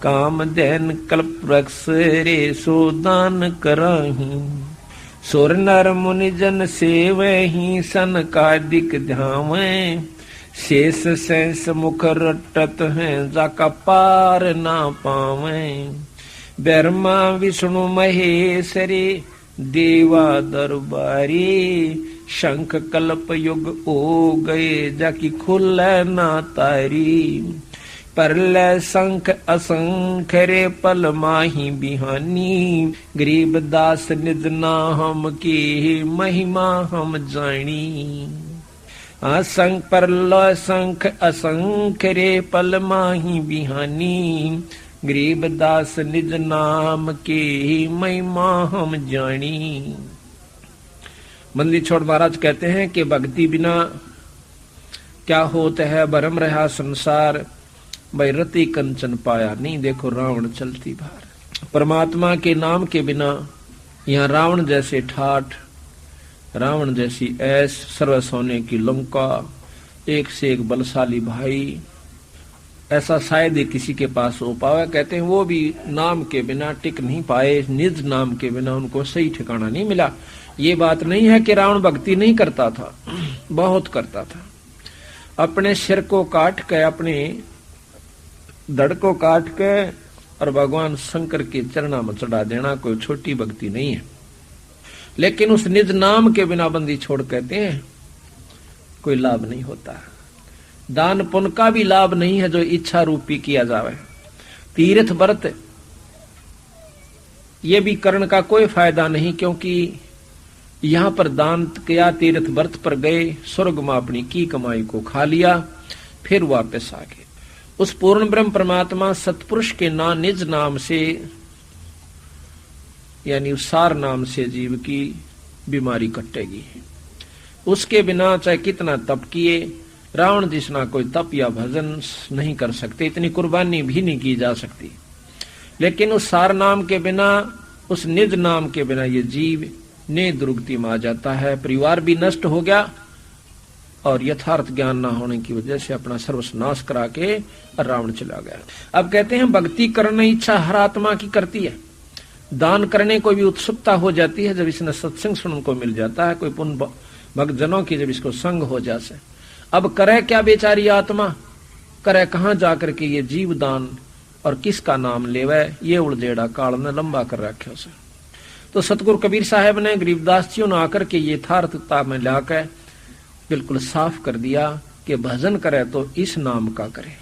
कामधेन कल्प वृक्ष रे सोदान कराही। सुर नर मुनि जन सेवहि सनकादिक ध्यावे। शेष शेष मुख रटत हैं जाका पार ना पावे। ब्रह्मा विष्णु महेश रे देवा दरबारी। शंख कल्प युग हो गए जाकी खुल ना तारी। परलय संख असंख रे पल माही बिहानी। गरीब दास निज नाम की महिमा हम जानी। असंख परलय संख असंख रे पल माही बिहानी। गरीब दास निज नाम की महिमा हम जानी। मंदिर छोड़ महाराज कहते हैं कि भक्ति बिना क्या होता है। भरम रहा संसार भाई रति कंचन पाया नहीं। देखो रावण चलती बाहर। परमात्मा के नाम के बिना यहाँ रावण जैसे ठाठ, रावण जैसी ऐस, सर्व सोने की लंका, एक से एक बलशाली भाई, ऐसा शायद ही किसी के पास हो पावे। कहते हैं वो भी नाम के बिना टिक नहीं पाए। निज नाम के बिना उनको सही ठिकाना नहीं मिला। ये बात नहीं है कि रावण भक्ति नहीं करता था, बहुत करता था। अपने सिर को काट के, अपने धड़ को काट के और भगवान शंकर के चरणा में चढ़ा देना कोई छोटी भक्ति नहीं है। लेकिन उस निज नाम के बिना बंदी छोड़ कहते हैं कोई लाभ नहीं होता। दान पुण्य का भी लाभ नहीं है जो इच्छा रूपी किया जावे। तीर्थ व्रत ये भी करण का कोई फायदा नहीं, क्योंकि यहां पर दान किया, तीर्थ व्रत पर गए, स्वर्ग में अपनी की कमाई को खा लिया, फिर वापस आ गए। उस पूर्ण ब्रह्म परमात्मा सतपुरुष के निज नाम से यानी सार नाम से जीव की बीमारी कटेगी। उसके बिना चाहे कितना तप किए, रावण जिसना कोई तप या भजन नहीं कर सकते, इतनी कुर्बानी भी नहीं की जा सकती। लेकिन उस सार नाम के बिना, उस निज नाम के बिना ये जीव ने दुर्गति में आ जाता है। परिवार भी नष्ट हो गया और यथार्थ ज्ञान न होने की वजह से अपना सर्वनाश करा के रावण चला गया। अब कहते हैं भक्ति करने इच्छा हर आत्मा की करती है। दान करने को भी उत्सुकता हो जाती है जब इसने सत्संग सुनने को मिल जाता है, कोई पुण्य भक्तजनों की जब इसको संग हो जाए। अब करे क्या बेचारी आत्मा, करे कहां जाकर के ये जीव दान और किसका नाम लेवे, ये उड़जेड़ा काल ने लंबा कर रखे उसे। तो सतगुरु कबीर साहब ने गरीबदास जी ने आकर के यथार्थता में लाकर बिल्कुल साफ कर दिया कि भजन करे तो इस नाम का करे,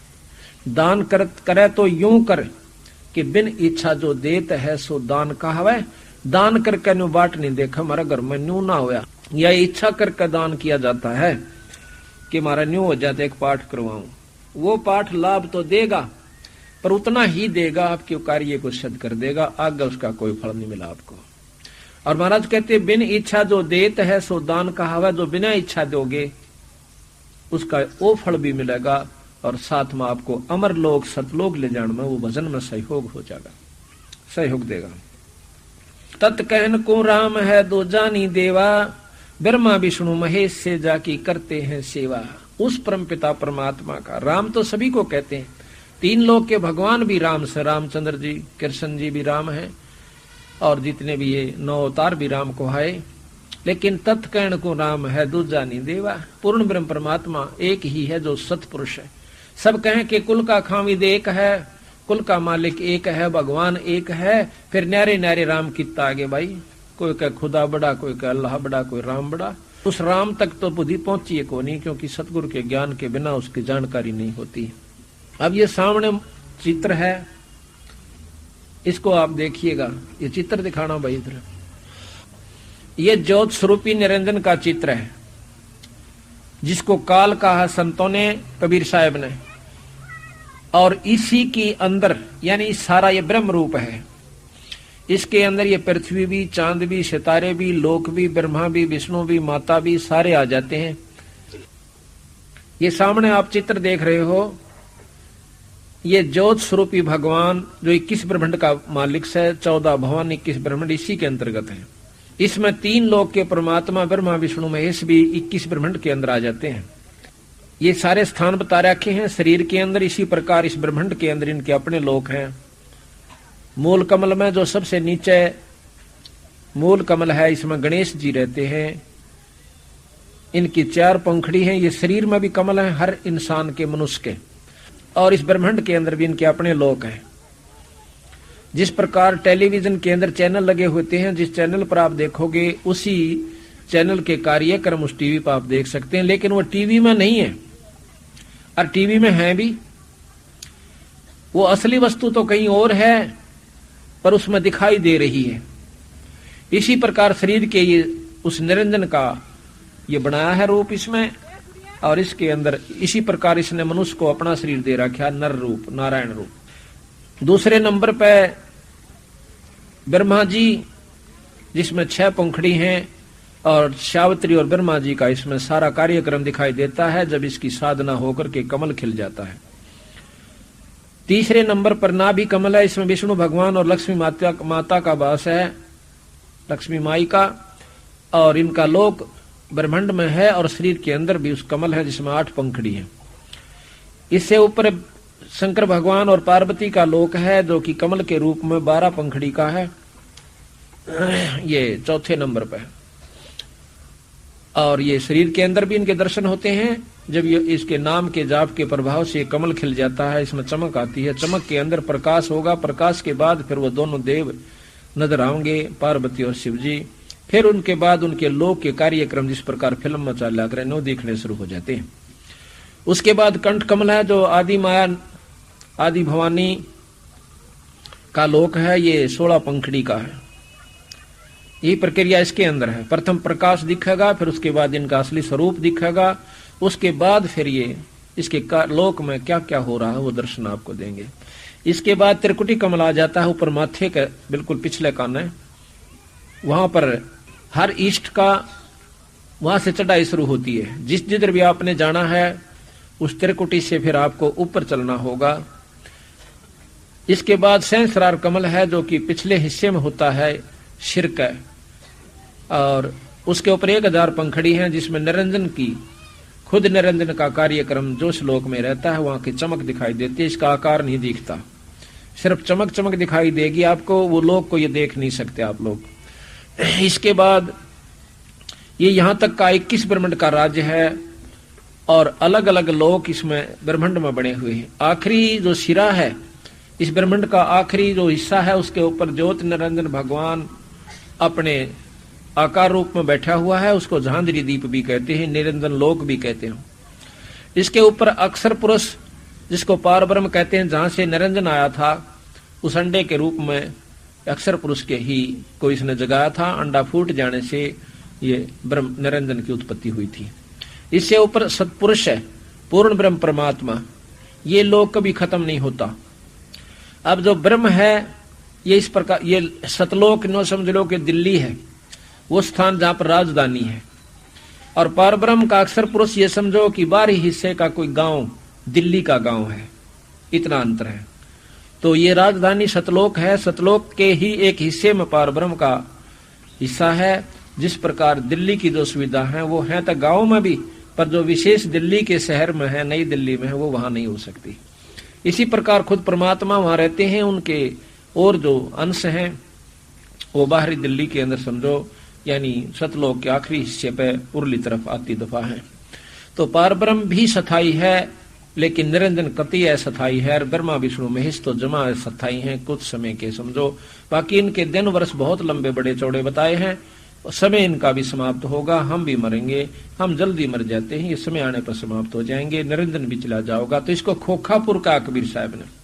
दान करे तो यूं करे कि बिन इच्छा जो देत है सो दान कहावे। दान करके न्यू बाट नहीं देखा हमारा घर में न्यू ना होया, या इच्छा करके दान किया जाता है कि हमारा न्यू हो जाता एक पाठ करवाऊं। वो पाठ लाभ तो देगा पर उतना ही देगा, आपके कार्य को सिद्ध कर देगा, आगे उसका कोई फल नहीं मिला आपको। और महाराज कहते बिन इच्छा जो देत है सो दान कहावे। जो बिना इच्छा दोगे उसका वो फल भी मिलेगा और साथ में आपको अमर लोग सतलोक ले जाने में वो भजन में सहयोग हो जाएगा, सहयोग देगा। तत्कहन को राम है दो जानी देवा, ब्रह्मा विष्णु महेश से जाकी करते हैं सेवा। उस परमपिता परमात्मा का। राम तो सभी को कहते हैं, तीन लोक के भगवान भी राम से, रामचंद्र जी, कृष्ण जी भी राम हैं, और जितने भी ये 9 अवतार भी राम को है। लेकिन तत्कर्ण को राम है दूजा नहीं देवा। पूर्ण ब्रह्म परमात्मा एक ही है जो सतपुरुष है। सब कहें कि कुल का खामिद एक है, कुल का मालिक एक है, भगवान एक है, फिर न्यारे न्यारे राम कितना आगे भाई, कोई कह खुदा बड़ा, कोई कह अल्लाह बड़ा, कोई राम बड़ा। उस राम तक तो बुद्धि पहुंची है को नहीं, क्योंकि सतगुरु के ज्ञान के बिना उसकी जानकारी नहीं होती। अब ये सामने चित्र है, इसको आप देखिएगा, ये चित्र दिखाना भाई इधर। ये ज्योत स्वरूपी निरंजन का चित्र है, जिसको काल कहा संतों ने, कबीर साहब ने, और इसी के अंदर यानी सारा ये ब्रह्म रूप है। इसके अंदर ये पृथ्वी भी, चांद भी, सितारे भी, लोक भी, ब्रह्मा भी, विष्णु भी, माता भी, सारे आ जाते हैं। ये सामने आप चित्र देख रहे हो, ये ज्योत स्वरूपी भगवान जो 21 ब्रह्मांड का मालिक है, 14 भवन 21 ब्रह्मांड इसी के अंतर्गत है। इसमें 3 लोक के परमात्मा ब्रह्मा विष्णु महेश भी 21 ब्रह्मांड के अंदर आ जाते हैं। ये सारे स्थान बता रखे हैं शरीर के अंदर। इसी प्रकार इस ब्रह्मांड के अंदर इनके अपने लोक हैं। मूल कमल में जो सबसे नीचे मूल कमल है, इसमें गणेश जी रहते हैं। इनकी 4 पंखड़ी हैं। ये शरीर में भी कमल है हर इंसान के, मनुष्य के, और इस ब्रह्मांड के अंदर भी इनके अपने लोक हैं। जिस प्रकार टेलीविजन के अंदर चैनल लगे होते हैं, जिस चैनल पर आप देखोगे उसी चैनल के कार्यक्रम उस टीवी पर आप देख सकते हैं, लेकिन वो टीवी में नहीं है, और टीवी में है भी, वो असली वस्तु तो कहीं और है, पर उसमें दिखाई दे रही है। इसी प्रकार शरीर के ये उस निरंजन का ये बनाया है रूप इसमें, और इसके अंदर इसी प्रकार इसने मनुष्य को अपना शरीर दे रखा, नर रूप, नारायण रूप। दूसरे नंबर पे ब्रह्मा जी, जिसमें 6 पंखड़ी हैं, और सावित्री और ब्रह्मा जी का इसमें सारा कार्यक्रम दिखाई देता है जब इसकी साधना होकर के कमल खिल जाता है। तीसरे नंबर पर नाभि कमल है, इसमें विष्णु भगवान और लक्ष्मी माता का वास है, लक्ष्मी माई का, और इनका लोक ब्रह्मांड में है, और शरीर के अंदर भी उस कमल है जिसमें 8 पंखड़ी है। इससे ऊपर शंकर भगवान और पार्वती का लोक है, जो कि कमल के रूप में 12 पंखड़ी का है, ये चौथे नंबर पर है। और ये शरीर के अंदर भी इनके दर्शन होते हैं जब ये इसके नाम के जाप के प्रभाव से कमल खिल जाता है। इसमें चमक आती है, चमक के अंदर प्रकाश होगा, प्रकाश के बाद फिर वो दोनों देव नजर आएंगे, पार्वती और शिव जी। फिर उनके बाद उनके लोक के कार्यक्रम जिस प्रकार फिल्म में चला करें वो देखने शुरू हो जाते हैं। उसके बाद कंठ कमल है, जो आदि माया, आदि भवानी का लोक है, ये 16 पंखड़ी का है। यही प्रक्रिया इसके अंदर है। प्रथम प्रकाश दिखेगा, फिर उसके बाद इनका असली स्वरूप दिखेगा, उसके बाद फिर ये इसके लोक में क्या क्या हो रहा है वो दर्शन आपको देंगे। इसके बाद त्रिकुटी कमल आ जाता है, ऊपर माथे के बिल्कुल पिछले कान, वहां पर हर ईष्ट का वहां से चढ़ाई शुरू होती है। जिस जिधर भी आपने जाना है उस त्रिकुटी से फिर आपको ऊपर चलना होगा। इसके बाद सहस्रार कमल है, जो कि पिछले हिस्से में होता है सिर का, और उसके ऊपर 1000 पंखड़ी हैं, जिसमें निरंजन की खुद निरंजन का कार्यक्रम जो श्लोक में रहता है वहां की चमक दिखाई देती है। इसका आकार नहीं दिखता, सिर्फ चमक चमक दिखाई देगी आपको, वो लोग को ये देख नहीं सकते आप लोग। इसके बाद ये यहां तक का 21 ब्रह्मांड का राज्य है, और अलग अलग लोक इसमें ब्रह्मांड में बने हुए हैं। आखिरी जो सिरा है इस ब्रह्मांड का, आखिरी जो हिस्सा है, उसके ऊपर ज्योत निरंजन भगवान अपने आकार रूप में बैठा हुआ है, उसको झांझरी दीप भी कहते हैं, निरंजन लोक भी कहते हैं। इसके ऊपर अक्षर पुरुष, जिसको पार ब्रह्म कहते हैं, जहां से निरंजन आया था, उस अंडे के रूप में अक्षर पुरुष के ही को इसने जगाया था। अंडा फूट जाने से ये ब्रह्म निरंजन की उत्पत्ति हुई थी। इससे ऊपर सतपुरुष है, पूर्ण ब्रह्म परमात्मा, ये लोक कभी खत्म नहीं होता। अब जो ब्रह्म है ये इस प्रकार, ये सतलोक नो समझ लो कि दिल्ली है, वो स्थान जहां पर राजधानी है, और पार ब्रह्म का अक्षर पुरुष ये समझो कि बाहरी हिस्से का कोई गांव दिल्ली का गांव है, इतना अंतर है। तो ये राजधानी सतलोक है, सतलोक के ही एक हिस्से में पार ब्रह्म का हिस्सा है। जिस प्रकार दिल्ली की जो सुविधा है वो है तो गाँव में भी, पर जो विशेष दिल्ली के शहर में है, नई दिल्ली में है, वो वहां नहीं हो सकती। इसी प्रकार खुद परमात्मा वहां रहते हैं, उनके और जो अंश हैं वो बाहरी दिल्ली के अंदर समझो यानी सतलोक के आखिरी हिस्से पे उर्ली तरफ आती दफा है। तो पारब्रह्म भी सथाई है, लेकिन निरंजन कति असथाई है, और ब्रह्मा विष्णु महेश तो जमा सथाई हैं कुछ समय के समझो। बाकी इनके दिन वर्ष बहुत लंबे बड़े चौड़े बताए हैं, समय इनका भी समाप्त होगा, हम भी मरेंगे, हम जल्दी मर जाते हैं, ये समय आने पर समाप्त हो जाएंगे, निरंजन भी चला जाओगा। तो इसको खोखापुर का कबीर साहब ने,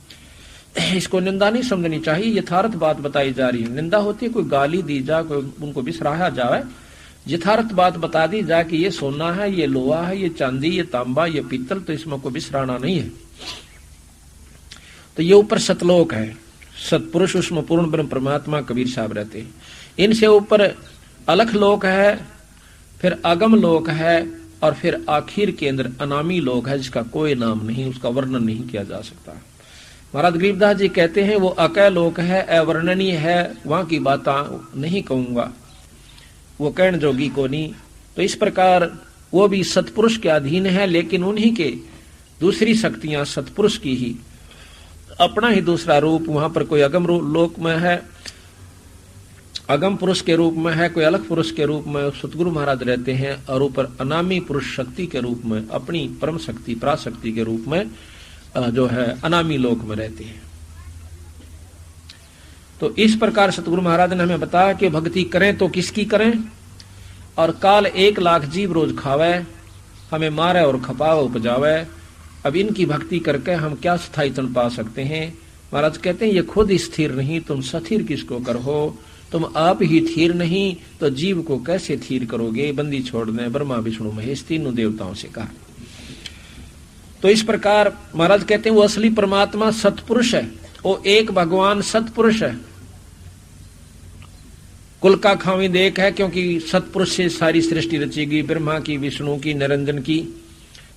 इसको निंदा नहीं समझनी चाहिए, यथार्थ बात बताई जा रही है। निंदा होती है कोई गाली दी जा, कोई उनको बिसराया जाए, यथार्थ बात बता दी जा कि ये सोना है, ये लोहा है, ये चांदी, ये तांबा, ये पीतल, तो इसमें कोई बिसराना नहीं है। तो ये ऊपर सतलोक है, सतपुरुष उसमें पूर्ण ब्रह्म परमात्मा कबीर साहब रहते हैं। इनसे ऊपर अलख लोक है, फिर अगम लोक है, और फिर आखिर के अंदर अनामी लोक है जिसका कोई नाम नहीं, उसका वर्णन नहीं किया जा सकता। महाराज गरीबदास जी कहते हैं वो अकय लोक है, अवर्णनीय है, वहां की बातें नहीं कहूंगा, वो कहन जोगी को नहीं। तो इस प्रकार वो भी सतपुरुष के अधीन है, लेकिन उन्हीं के दूसरी शक्तियां सतपुरुष की ही अपना ही दूसरा रूप, वहां पर कोई अगम लोक में है, अगम पुरुष के रूप में है, कोई अलग पुरुष के रूप में सतगुरु महाराज रहते हैं, और ऊपर अनामी पुरुष शक्ति के रूप में अपनी परम शक्ति पराशक्ति के रूप में जो है अनामी लोक में रहते हैं। तो इस प्रकार सतगुरु महाराज ने हमें बताया कि भक्ति करें तो किसकी करें, और काल 1 लाख जीव रोज खावे, हमें मारे और खपावे उपजावे। अब इनकी भक्ति करके हम क्या स्थायीतन पा सकते हैं। महाराज कहते हैं ये खुद स्थिर नहीं, तुम स्थिर किसको करो, तुम आप ही थीर नहीं तो जीव को कैसे थीर करोगे। बंदी छोड़ दें, ब्रह्मा विष्णु महेश तीनों देवताओं से कहा। तो इस प्रकार महाराज कहते हैं वो असली परमात्मा सतपुरुष है, वो एक भगवान सतपुरुष है, कुल का खाविंद एक है, क्योंकि सतपुरुष से सारी सृष्टि रचेगी, ब्रह्मा की, विष्णु की, निरंजन की।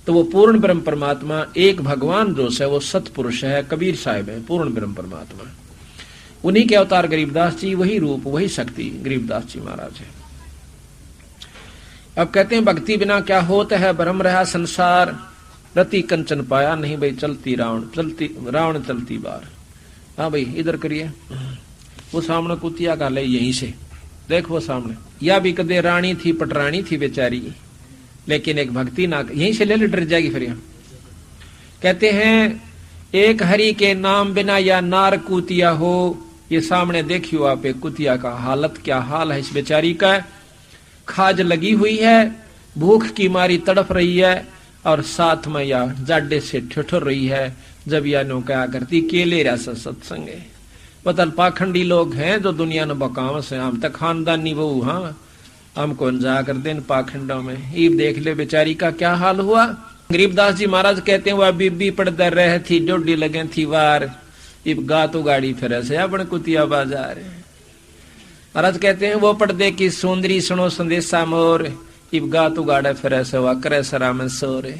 तो वो पूर्ण ब्रह्म परमात्मा एक भगवान जो है वो सतपुरुष है, कबीर साहिब है पूर्ण ब्रह्म परमात्मा। उन्हीं के अवतार गरीबदास जी, वही रूप वही शक्ति गरीबदास जी महाराज है। अब कहते हैं भक्ति बिना क्या होता है, भ्रम रहा संसार, रति कंचन पाया नहीं भाई, चलती रावण चलती बार। हाँ भाई इधर करिए, वो सामने कुतिया का ले यहीं से देख, वो सामने या भी कदे रानी थी पटरानी थी बेचारी, लेकिन एक भक्ति ना, यहीं से ले डर जाएगी फिर। यहाँ कहते हैं एक हरि के नाम बिना या नार कुतिया हो, ये सामने देखियो आप एक कुतिया का हालत, क्या हाल है इस बेचारी का। खाज लगी हुई है, भूख की मारी तड़प रही है, और साथ में या जाडे से ठिठुर रही है। जब या नो क्या करती केले रस सत्संग है, बतल पाखंडी लोग हैं जो दुनिया ने बकाव से, हम तक खानदानी बहू, हाँ हम कौन जा करते इन पाखंडों में। ईब देख ले बेचारी का क्या हाल हुआ। गरीबदास जी महाराज कहते हैं वह बीबी पड़दर रह थी, डोडी लगे थी वार, इब गा तो गाड़ी फिर से अपन कुतिया बाजार। महाराज कहते हैं वो पर्दे की सुंदरी सुनो संदेशा मोर, इब गा तो गाड़े फिर से वह करे सरा में सोरे।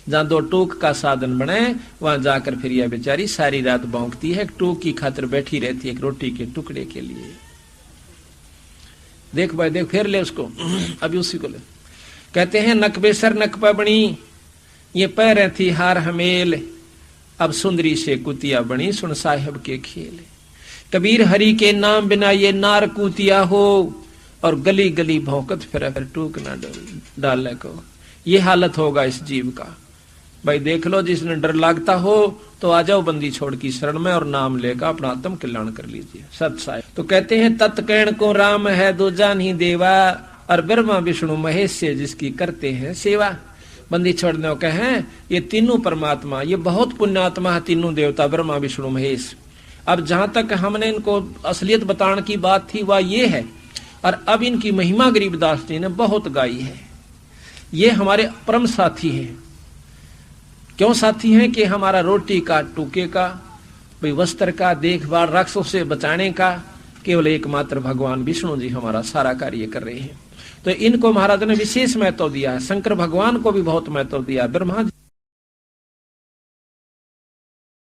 जहां 2 टूक का साधन बने वहां जाकर फिर यह बेचारी सारी रात भौंकती है, टूक की खातिर बैठी रहती है, एक रोटी के टुकड़े के लिए। देख भाई देख, फिर ले उसको अभी उसी को ले। कहते हैं नकबे सर नकपा बनी, ये पैर थी हार हमेल, अब सुंदरी से कुतिया बनी, सुन साहिब के खेल। कबीर हरि के नाम बिना ये नार कुतिया हो, और गली गली भौंकत फिर टूक ना डाले को। ये हालत होगा इस जीव का। भाई देख लो, जिसने डर लगता हो तो आ जाओ बंदी छोड़ की शरण में, और नाम लेकर अपना आत्म कल्याण कर लीजिए। सत साहिब तो कहते हैं तत्कैण को राम है दो जान ही देवा, और ब्रह्मा विष्णु महेश से जिसकी करते हैं सेवा। बंदी छोड़ने को कहे ये तीनों परमात्मा, ये बहुत पुण्यात्मा है, तीनों देवता ब्रह्मा विष्णु महेश। अब जहां तक हमने इनको असलियत बताने की बात थी वह ये है, और अब इनकी महिमा गरीबदास जी ने बहुत गाई है। ये हमारे परम साथी हैं। क्यों साथी हैं? कि हमारा रोटी का, टूके का, भाई वस्त्र का, देखभाल, राक्षसों से बचाने का केवल एकमात्र भगवान विष्णु जी हमारा सारा कार्य कर रहे हैं। तो इनको महाराज ने विशेष महत्व दिया है। शंकर भगवान को भी बहुत महत्व दिया, ब्रह्मा जी